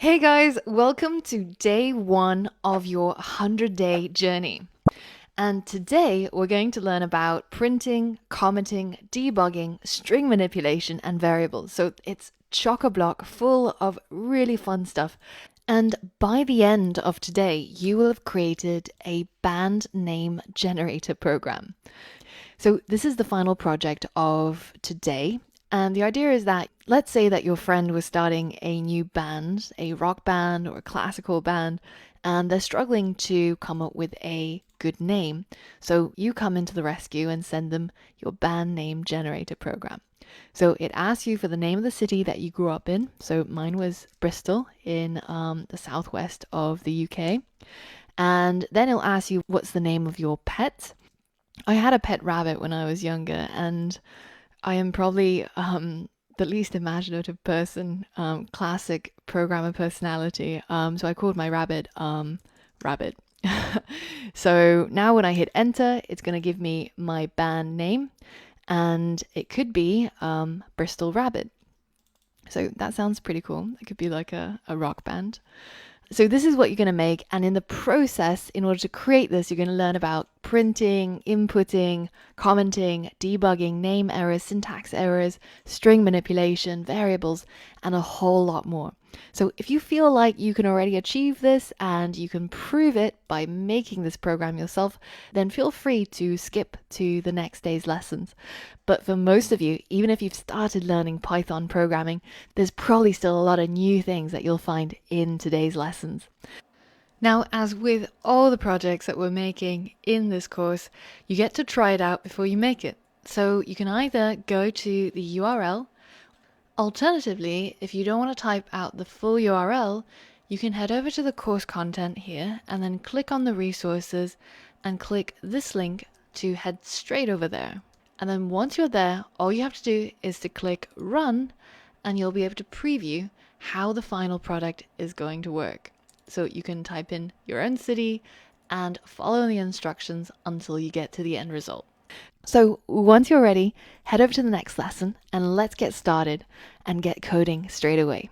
Hey guys, welcome to day one of your 100-day journey. And today we're going to learn about printing, commenting, debugging, string manipulation, and variables. So it's chock-a-block full of really fun stuff. And by the end of today, you will have created a band name generator program. So this is the final project of today. And the idea is that, let's say that your friend was starting a new band, a rock band or a classical band, and they're struggling to come up with a good name. So you come into the rescue and send them your band name generator program. So it asks you for the name of the city that you grew up in. So mine was Bristol in the southwest of the UK. And then it'll ask you what's the name of your pet. I had a pet rabbit when I was younger, and I am probably the least imaginative person, classic programmer personality. So I called my rabbit Rabbit. So now when I hit enter, it's going to give me my band name, and it could be Bristol Rabbit. So that sounds pretty cool. It could be like a rock band. So this is what you're going to make, and in the process, in order to create this, you're going to learn about printing, inputting, commenting, debugging, name errors, syntax errors, string manipulation, variables, and a whole lot more. So if you feel like you can already achieve this and you can prove it by making this program yourself, then feel free to skip to the next day's lessons. But for most of you, even if you've started learning Python programming, there's probably still a lot of new things that you'll find in today's lessons. Now, as with all the projects that we're making in this course, you get to try it out before you make it. So you can either go to the URL. Alternatively, if you don't want to type out the full URL, you can head over to the course content here and then click on the resources and click this link to head straight over there. And then once you're there, all you have to do is to click run, and you'll be able to preview how the final product is going to work. So you can type in your own city and follow the instructions until you get to the end result. So once you're ready, head over to the next lesson and let's get started and get coding straight away.